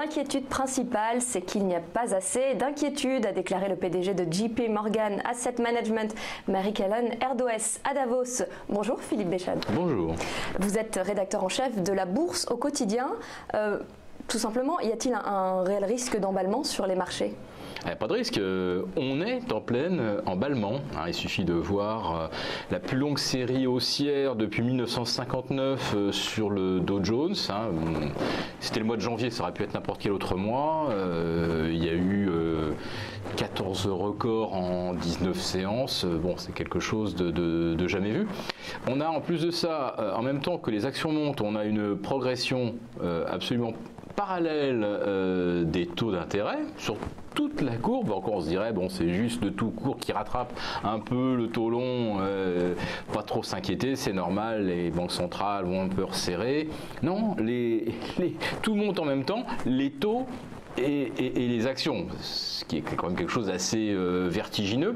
l'inquiétude principale, c'est qu'il n'y a pas assez d'inquiétude, a déclaré le PDG de JP Morgan Asset Management, Marie-Hélène Erdoes à Davos. Bonjour Philippe Béchade. Bonjour. Vous êtes rédacteur en chef de la Bourse au quotidien. Tout simplement, y a-t-il un réel risque d'emballement sur les marchés ? Pas de risque, on est en plein emballement. Il suffit de voir la plus longue série haussière depuis 1959 sur le Dow Jones. C'était le mois de janvier, ça aurait pu être n'importe quel autre mois. Il y a eu 14 records en 19 séances. Bon, c'est quelque chose de jamais vu. On a en plus de ça, en même temps que les actions montent, on a une progression absolument parallèle des taux d'intérêt sur toute la courbe. Encore on se dirait bon, c'est juste le tout court qui rattrape un peu le taux long, pas trop s'inquiéter, c'est normal, les banques centrales vont un peu resserrer. Non, tout monte en même temps, les taux et les actions, ce qui est quand même quelque chose d'assez vertigineux.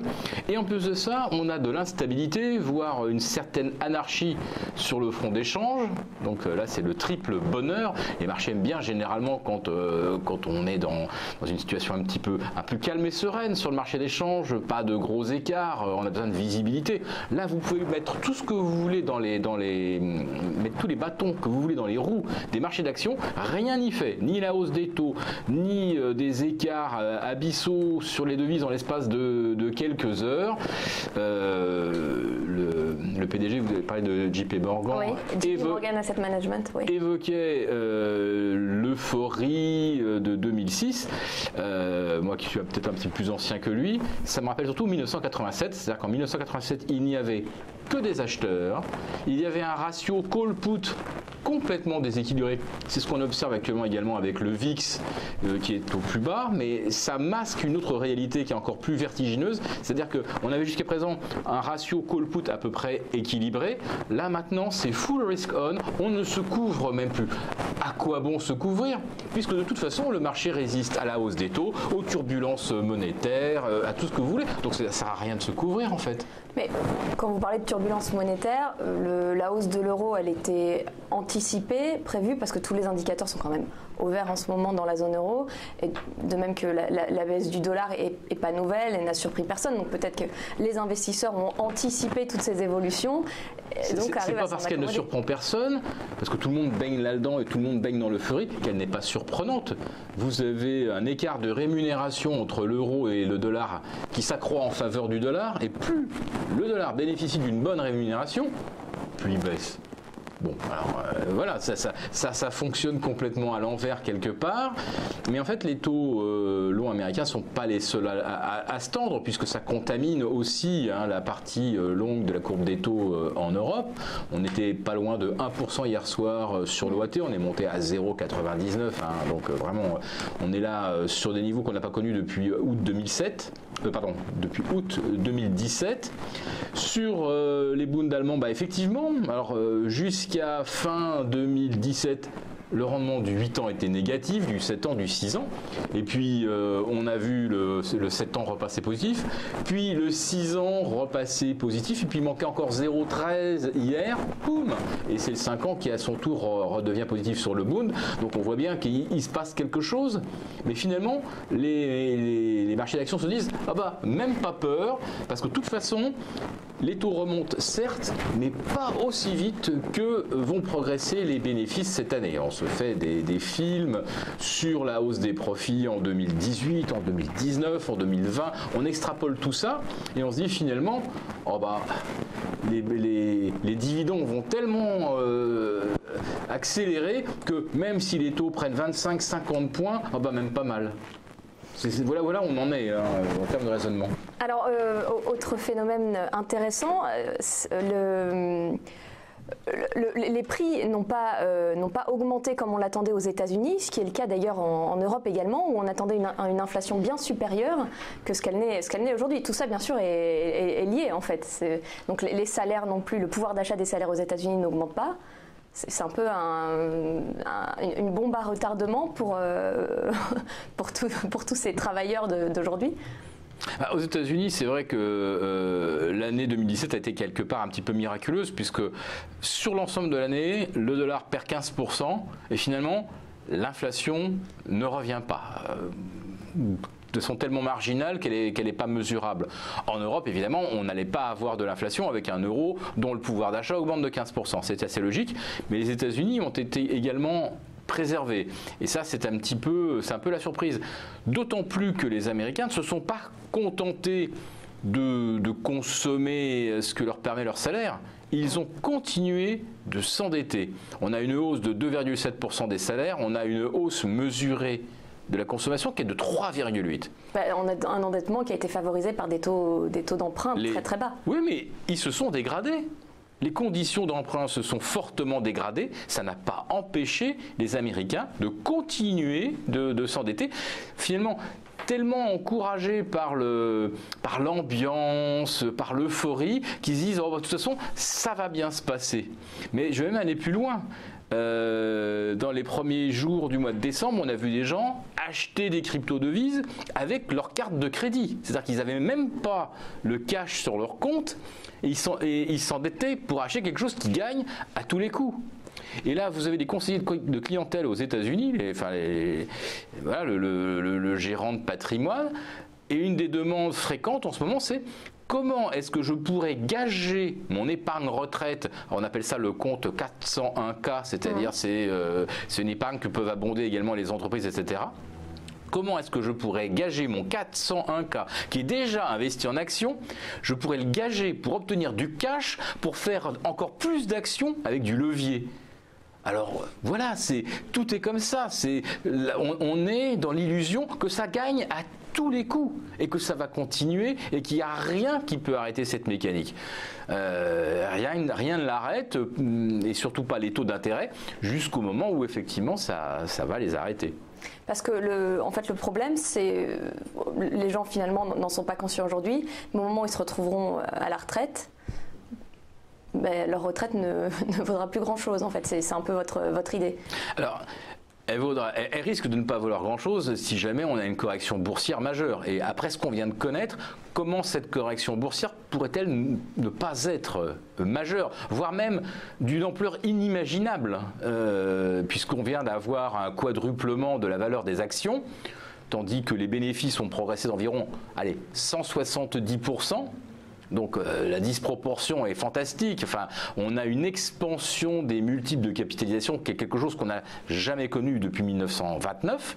Et en plus de ça, on a de l'instabilité, voire une certaine anarchie sur le front d'échange. Donc là, c'est le triple bonheur. Les marchés aiment bien généralement quand on est dans une situation un peu calme et sereine sur le marché d'échange, pas de gros écarts, on a besoin de visibilité. Là, vous pouvez mettre tout ce que vous voulez mettre tous les bâtons que vous voulez dans les roues des marchés d'actions, rien n'y fait, ni la hausse des taux, ni des écarts abyssaux sur les devises en l'espace de quelques heures. Le PDG, vous avez parlé de JP Morgan. Oui, JP Morgan Asset Management, oui. Évoquait l'euphorie de 2006. Moi qui suis peut-être un petit peu plus ancien que lui, ça me rappelle surtout 1987. C'est-à-dire qu'en 1987, il n'y avait que des acheteurs. Il y avait un ratio call-put complètement déséquilibré. C'est ce qu'on observe actuellement également avec le VIX qui est au plus bas, mais ça masque une autre réalité qui est encore plus vertigineuse. C'est-à-dire qu'on avait jusqu'à présent un ratio call-put à peu près équilibré. Là maintenant, c'est full risk on. On ne se couvre même plus. À quoi bon se couvrir ? Puisque de toute façon, le marché résiste à la hausse des taux, aux turbulences monétaires, à tout ce que vous voulez. Donc ça ne sert à rien de se couvrir en fait. Mais quand vous parlez de turbulence monétaire, la hausse de l'euro, elle était anticipée, prévue, parce que tous les indicateurs sont quand même au vert en ce moment dans la zone euro, et de même que la baisse du dollar est pas nouvelle et n'a surpris personne. Donc peut-être que les investisseurs ont anticipé toutes ces évolutions. C'est pas parce qu'elle ne surprend personne, parce que tout le monde baigne là-dedans et tout le monde baigne dans l'euphorie, qu'elle n'est pas surprenante. Vous avez un écart de rémunération entre l'euro et le dollar qui s'accroît en faveur du dollar, et plus le dollar bénéficie d'une bonne rémunération, plus il baisse. Bon, alors voilà, ça fonctionne complètement à l'envers quelque part, mais en fait les taux longs américains ne sont pas les seuls à se tendre, puisque ça contamine aussi la partie longue de la courbe des taux en Europe. On n'était pas loin de 1% hier soir sur l'OAT, on est monté à 0,99, donc vraiment on est là sur des niveaux qu'on n'a pas connus depuis août 2007. Depuis août 2017. Sur les Bunds allemands, effectivement, alors jusqu'à fin 2017, le rendement du 8 ans était négatif, du 7 ans, du 6 ans. Et puis, on a vu le 7 ans repasser positif, puis le 6 ans repasser positif, et puis il manquait encore 0,13 hier, boum. Et c'est le 5 ans qui, à son tour, redevient positif sur le Bund. Donc, on voit bien qu'il se passe quelque chose. Mais finalement, les marchés d'actions se disent « Ah bah, même pas peur, parce que de toute façon, les taux remontent, certes, mais pas aussi vite que vont progresser les bénéfices cette année. » On se fait des films sur la hausse des profits en 2018, en 2019, en 2020. On extrapole tout ça et on se dit finalement, les dividendes vont tellement accélérer que même si les taux prennent 25-50 points, même pas mal. Voilà où on en est en termes de raisonnement. Alors, autre phénomène intéressant, les prix n'ont pas augmenté comme on l'attendait aux États-Unis, ce qui est le cas d'ailleurs en Europe également, où on attendait une inflation bien supérieure que ce qu'elle n'est aujourd'hui. Tout ça, bien sûr, est lié en fait. Donc les salaires non plus, le pouvoir d'achat des salaires aux États-Unis n'augmente pas. C'est un peu une bombe à retardement pour tous ces travailleurs d'aujourd'hui. Aux États-Unis, c'est vrai que l'année 2017 a été quelque part un petit peu miraculeuse, puisque sur l'ensemble de l'année, le dollar perd 15%, et finalement, l'inflation ne revient pas. Sont tellement marginales qu'elle n'est pas mesurable. En Europe, évidemment, on n'allait pas avoir de l'inflation avec un euro dont le pouvoir d'achat augmente de 15%. C'est assez logique, mais les États-Unis ont été également préservés. Et ça, c'est un peu la surprise. D'autant plus que les Américains ne se sont pas contentés de consommer ce que leur permet leur salaire. Ils ont continué de s'endetter. On a une hausse de 2,7% des salaires, on a une hausse mesurée de la consommation qui est de 3,8. On a un endettement qui a été favorisé par des taux d'emprunt très très bas. Oui, mais ils se sont dégradés. Les conditions d'emprunt se sont fortement dégradées. Ça n'a pas empêché les Américains de continuer de s'endetter. Finalement, tellement encouragés par l'ambiance, par l'euphorie, qu'ils se disent de toute façon, ça va bien se passer. Mais je vais même aller plus loin. Dans les premiers jours du mois de décembre, on a vu des gens acheter des crypto-devises avec leur carte de crédit. C'est-à-dire qu'ils n'avaient même pas le cash sur leur compte et ils s'endettaient pour acheter quelque chose qui gagne à tous les coups. Et là, vous avez des conseillers de clientèle aux États-Unis, le gérant de patrimoine, et une des demandes fréquentes en ce moment, c'est: comment est-ce que je pourrais gager mon épargne retraite? On appelle ça le compte 401K, c'est-à-dire c'est une épargne que peuvent abonder également les entreprises, etc. Comment est-ce que je pourrais gager mon 401K qui est déjà investi en actions? Je pourrais le gager pour obtenir du cash, pour faire encore plus d'actions avec du levier. Alors voilà, tout est comme ça. On est dans l'illusion que ça gagne à tous les coups et que ça va continuer et qu'il n'y a rien qui peut arrêter cette mécanique. Rien ne l'arrête et surtout pas les taux d'intérêt jusqu'au moment où effectivement ça va les arrêter. Parce que en fait, le problème, c'est les gens finalement n'en sont pas conscients aujourd'hui, mais au moment où ils se retrouveront à la retraite, leur retraite ne vaudra plus grand-chose. En fait, c'est un peu votre idée. Alors, elle risque de ne pas valoir grand-chose si jamais on a une correction boursière majeure. Et après ce qu'on vient de connaître, comment cette correction boursière pourrait-elle ne pas être majeure, voire même d'une ampleur inimaginable, puisqu'on vient d'avoir un quadruplement de la valeur des actions, tandis que les bénéfices ont progressé d'environ 170%. Donc la disproportion est fantastique. Enfin, on a une expansion des multiples de capitalisation qui est quelque chose qu'on n'a jamais connu depuis 1929.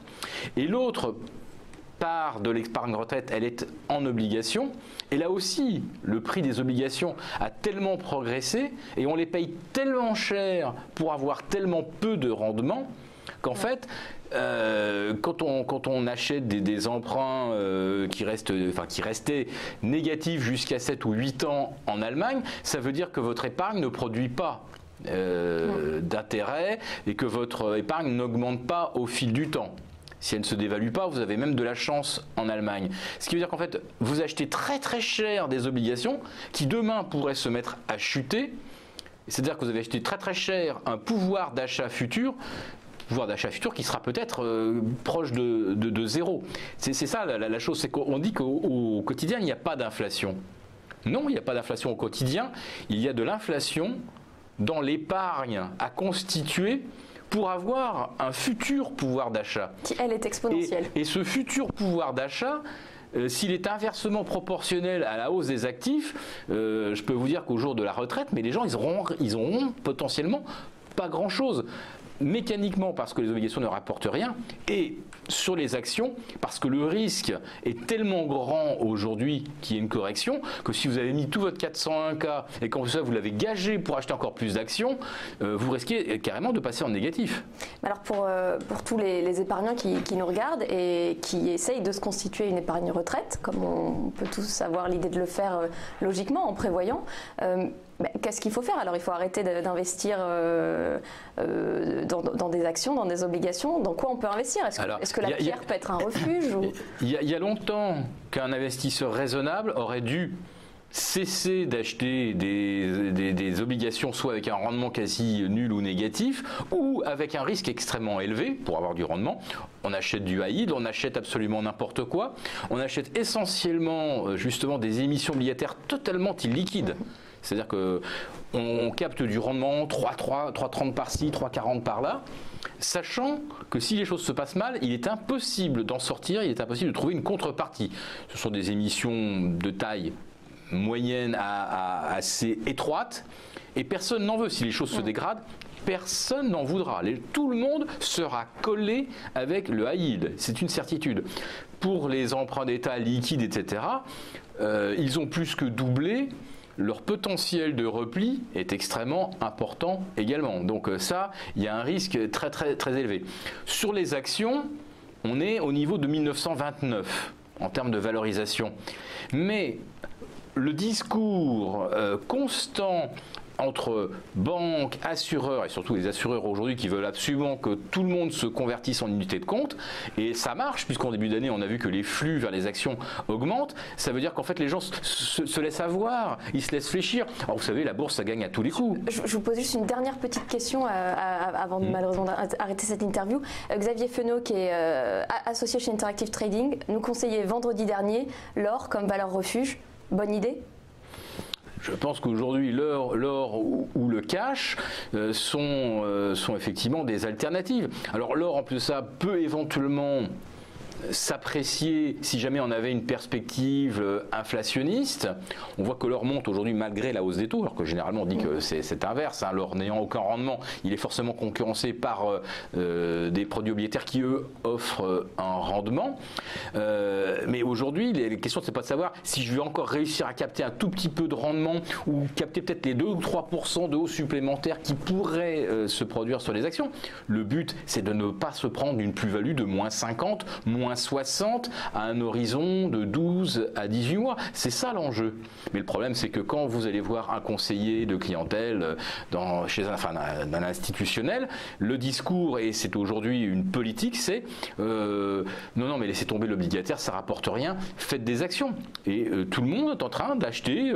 Et l'autre part de l'épargne retraite, elle est en obligation. Et là aussi, le prix des obligations a tellement progressé et on les paye tellement cher pour avoir tellement peu de rendement qu'en fait, quand on achète des emprunts qui restaient négatifs jusqu'à 7 ou 8 ans en Allemagne, ça veut dire que votre épargne ne produit pas d'intérêt et que votre épargne n'augmente pas au fil du temps. Si elle ne se dévalue pas, vous avez même de la chance en Allemagne. Ce qui veut dire qu'en fait, vous achetez très très cher des obligations qui demain pourraient se mettre à chuter. C'est-à-dire que vous avez acheté très très cher un pouvoir d'achat futur qui sera peut-être proche de zéro. C'est ça la chose, c'est qu'on dit qu'au quotidien, il n'y a pas d'inflation. Non, il n'y a pas d'inflation au quotidien, il y a de l'inflation dans l'épargne à constituer pour avoir un futur pouvoir d'achat. Qui, elle, est exponentielle. Et ce futur pouvoir d'achat, s'il est inversement proportionnel à la hausse des actifs, je peux vous dire qu'au jour de la retraite, mais les gens, ils auront potentiellement pas grand-chose. Mécaniquement parce que les obligations ne rapportent rien et sur les actions parce que le risque est tellement grand aujourd'hui qu'il y a une correction que si vous avez mis tout votre 401K et qu'en plus ça vous l'avez gagé pour acheter encore plus d'actions, vous risquez carrément de passer en négatif. Alors pour tous les épargnants qui nous regardent et qui essayent de se constituer une épargne retraite, comme on peut tous avoir l'idée de le faire logiquement en prévoyant, qu'est-ce qu'il faut faire? Alors il faut arrêter d'investir dans des actions, dans des obligations. Dans quoi on peut investir? Est-ce que la pierre peut être un refuge Il y a longtemps qu'un investisseur raisonnable aurait dû cesser d'acheter des obligations soit avec un rendement quasi nul ou négatif ou avec un risque extrêmement élevé pour avoir du rendement. On achète du high yield, on achète absolument n'importe quoi. On achète essentiellement justement des émissions obligataires totalement illiquides. C'est-à-dire qu'on capte du rendement 3,30 par-ci, 3,40 par-là, sachant que si les choses se passent mal, il est impossible d'en sortir, il est impossible de trouver une contrepartie. Ce sont des émissions de taille moyenne à assez étroite, et personne n'en veut. Si les choses se dégradent, personne n'en voudra. Tout le monde sera collé avec le high yield. C'est une certitude. Pour les emprunts d'État liquides, etc., ils ont plus que doublé. Leur potentiel de repli est extrêmement important également. Donc ça, il y a un risque très, très, très élevé. Sur les actions, on est au niveau de 1929 en termes de valorisation. Mais le discours constant entre banques, assureurs, et surtout les assureurs aujourd'hui qui veulent absolument que tout le monde se convertisse en unité de compte, et ça marche puisqu'en début d'année on a vu que les flux vers les actions augmentent, ça veut dire qu'en fait les gens se laissent avoir, ils se laissent fléchir. Alors vous savez, la bourse ça gagne à tous les coups. Je vous pose juste une dernière petite question avant de malheureusement arrêter cette interview. Xavier Fenot, qui est associé chez Interactive Trading, nous conseillait vendredi dernier l'or comme valeur refuge. Bonne idée ? Je pense qu'aujourd'hui, l'or ou le cash sont effectivement des alternatives. Alors l'or, en plus de ça, peut éventuellement s'apprécier si jamais on avait une perspective inflationniste. On voit que l'or monte aujourd'hui malgré la hausse des taux, alors que généralement on dit que c'est inverse. L'or n'ayant aucun rendement, il est forcément concurrencé par des produits obligataires qui eux offrent un rendement. Mais aujourd'hui, la question c'est pas de savoir si je vais encore réussir à capter un tout petit peu de rendement ou capter peut-être les 2 ou 3% de hausse supplémentaire qui pourraient se produire sur les actions. Le but c'est de ne pas se prendre une plus-value de moins 50, moins 60 à un horizon de 12 à 18 mois. C'est ça l'enjeu. Mais le problème, c'est que quand vous allez voir un conseiller de clientèle chez un institutionnel, le discours, et c'est aujourd'hui une politique, c'est non, mais laissez tomber l'obligataire, ça rapporte rien, faites des actions. Et tout le monde est en train d'acheter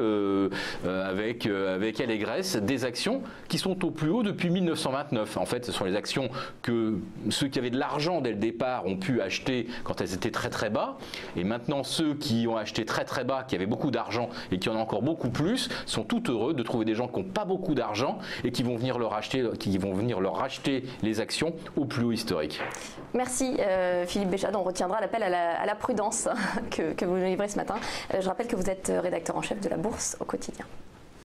avec allégresse des actions qui sont au plus haut depuis 1929. En fait, ce sont les actions que ceux qui avaient de l'argent dès le départ ont pu acheter quand elles étaient très très bas, et maintenant ceux qui ont acheté très très bas, qui avaient beaucoup d'argent et qui en ont encore beaucoup plus, sont tout heureux de trouver des gens qui n'ont pas beaucoup d'argent et qui vont venir leur racheter les actions au plus haut historique. Merci Philippe Béchade, on retiendra l'appel à la prudence que vous nous livrez ce matin. Je rappelle que vous êtes rédacteur en chef de La Bourse au quotidien.